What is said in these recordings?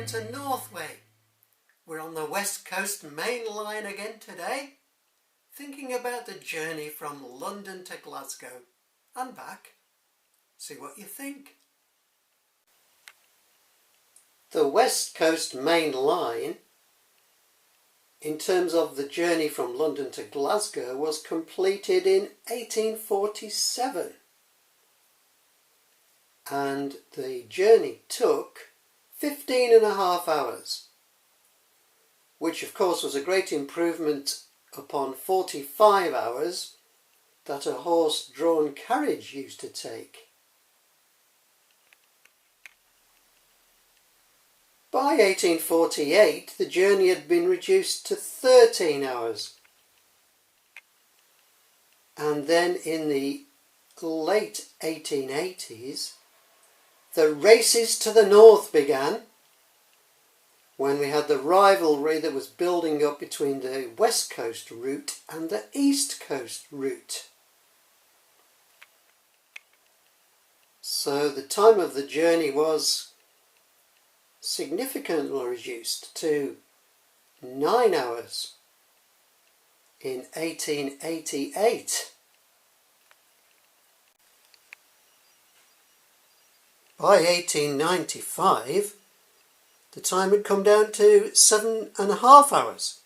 London to Northway. We're on the West Coast Main Line again today, thinking about the journey from London to Glasgow and back. See what you think. The West Coast Main Line, in terms of the journey from London to Glasgow, was completed in 1847. And the journey took 15.5 hours, which of course was a great improvement upon 45 hours that a horse-drawn carriage used to take. By 1848, the journey had been reduced to 13 hours. And then in the late 1880s, the races to the north began, when we had the rivalry that was building up between the West Coast route and the East Coast route. So the time of the journey was significantly reduced to 9 hours in 1888. By 1895, the time had come down to 7.5 hours,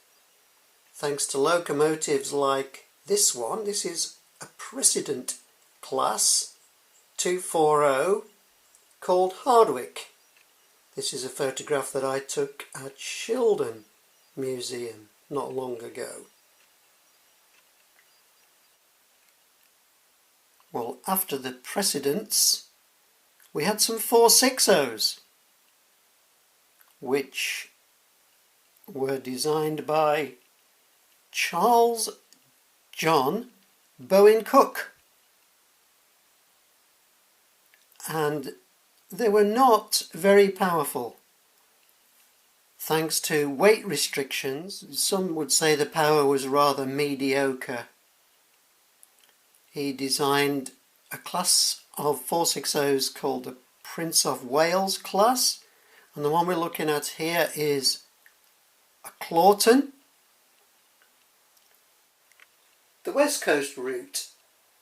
thanks to locomotives like this one. This is a precedent class 240 called Hardwick. This is a photograph that I took at Shildon Museum not long ago. Well, after the precedents, we had some 460s, which were designed by Charles John Bowen Cook. And they were not very powerful. Thanks to weight restrictions, some would say the power was rather mediocre. He designed a class of 460s called the Prince of Wales class, and the one we're looking at here is a Clawton. The West Coast route,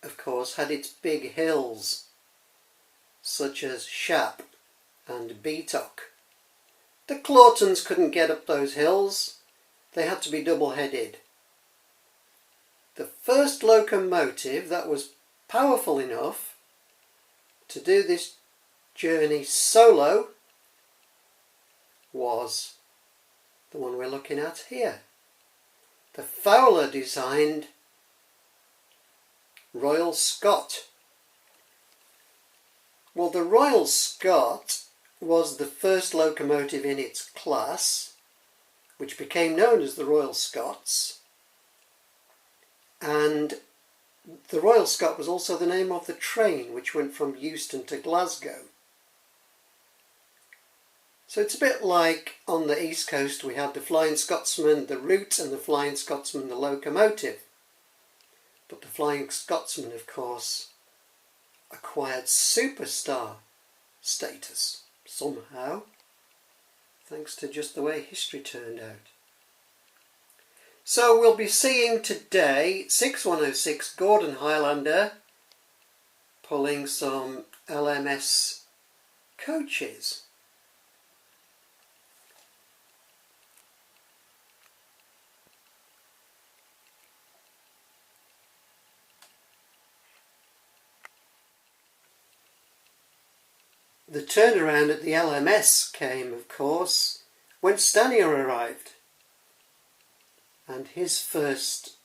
of course, had its big hills, such as Shap and Beatock. The Clawtons couldn't get up those hills. They had to be double-headed. The first locomotive that was powerful enough to do this journey solo was the one we're looking at here. The Fowler designed Royal Scot. Well, the Royal Scot was the first locomotive in its class, which became known as the Royal Scots, and the Royal Scot was also the name of the train which went from Euston to Glasgow. So it's a bit like on the East Coast we had the Flying Scotsman, the route, and the Flying Scotsman, the locomotive. But the Flying Scotsman, of course, acquired superstar status somehow, thanks to just the way history turned out. So we'll be seeing today 6106 Gordon Highlander pulling some LMS coaches. The turnaround at the LMS came, of course, when Stanier arrived. And his first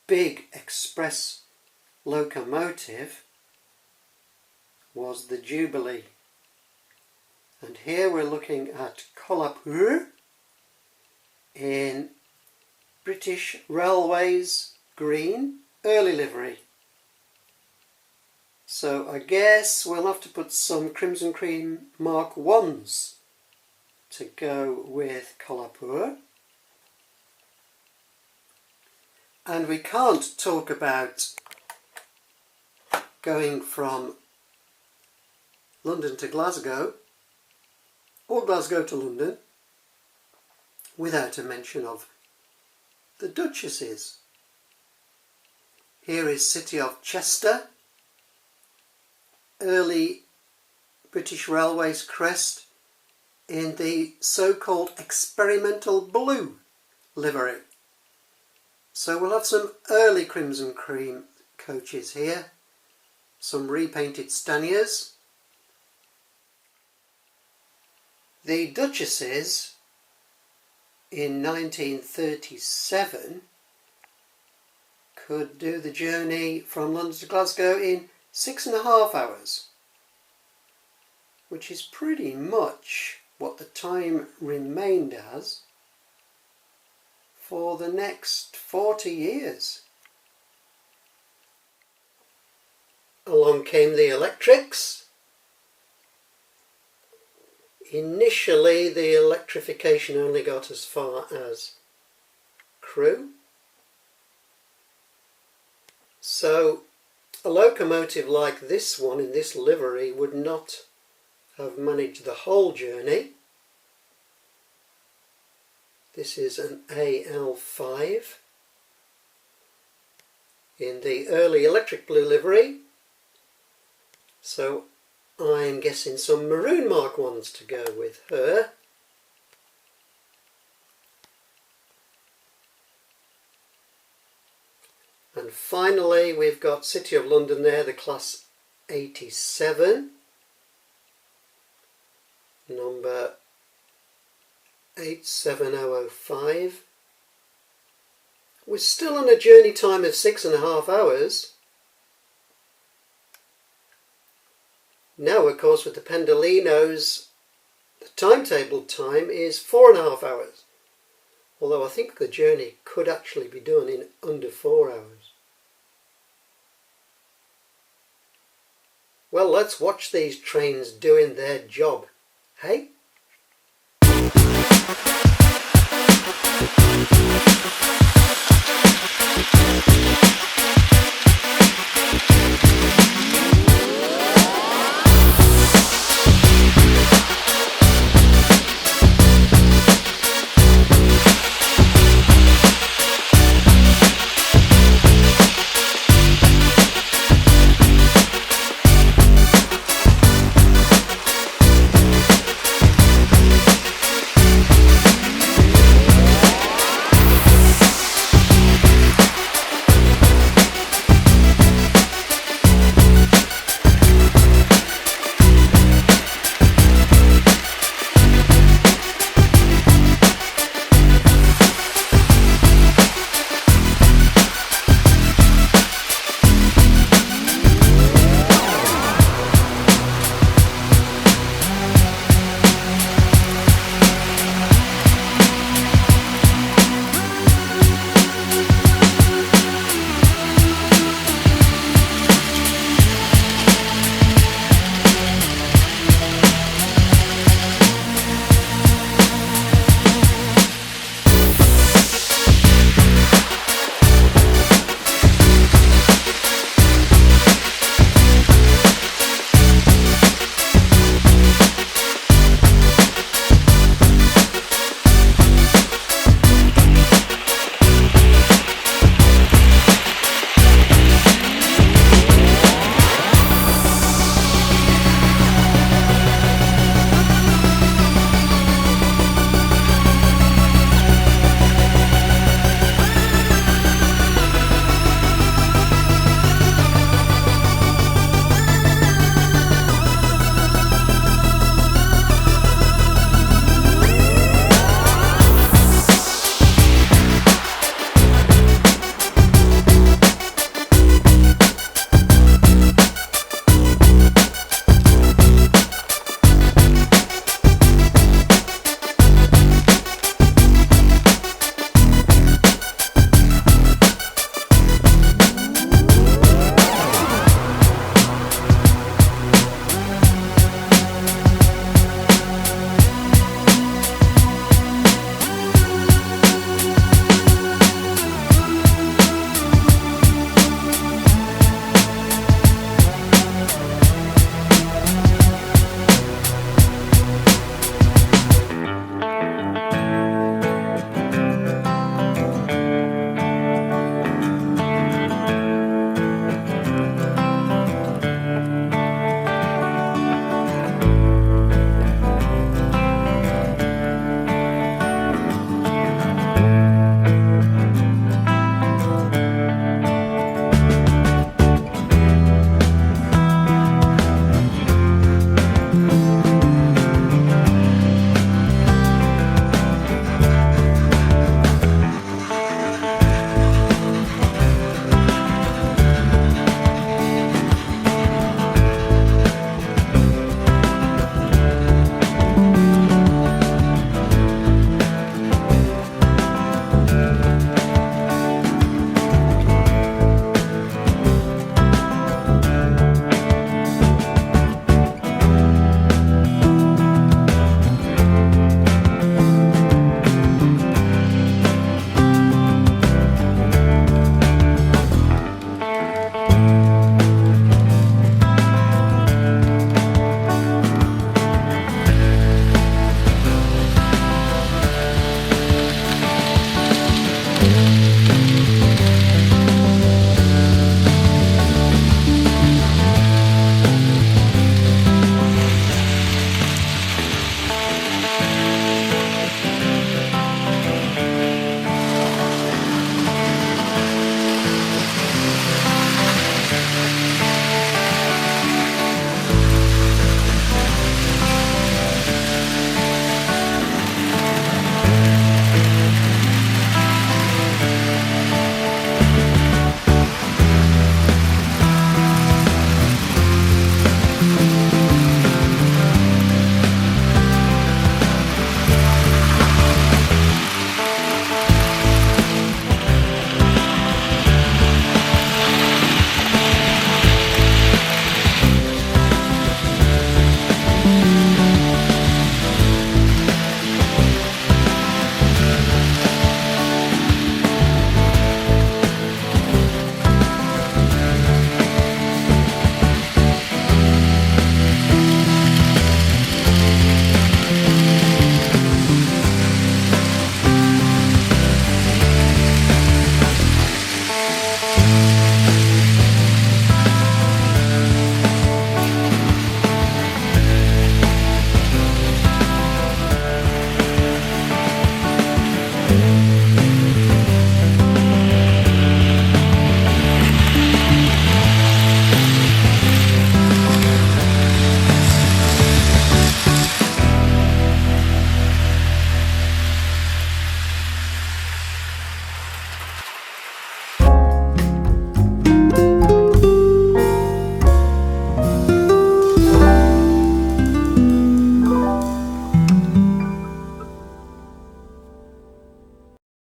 big express locomotive was the Jubilee. And here we're looking at Collapure in British Railways green early livery. So I guess we'll have to put some Crimson Cream Mark 1s to go with Collapure. And we can't talk about going from London to Glasgow or Glasgow to London, without a mention of the Duchesses. Here is City of Chester, early British Railways crest in the so-called experimental blue livery. So we'll have some early crimson cream coaches here, some repainted stanniers. The Duchesses in 1937 could do the journey from London to Glasgow in 6.5 hours, which is pretty much what the time remained as for the next 40 years. Along came the electrics. Initially, the electrification only got as far as Crewe. So a locomotive like this one in this livery would not have managed the whole journey. This is an AL5 in the early electric blue livery. So I'm guessing some maroon Mark 1s to go with her. And finally we've got City of London there, the class 87, number 87005. We're still on a journey time of 6.5 hours. Now, of course, with the Pendolinos, the timetable time is 4.5 hours. Although I think the journey could actually be done in under 4 hours. Well, let's watch these trains doing their job, hey?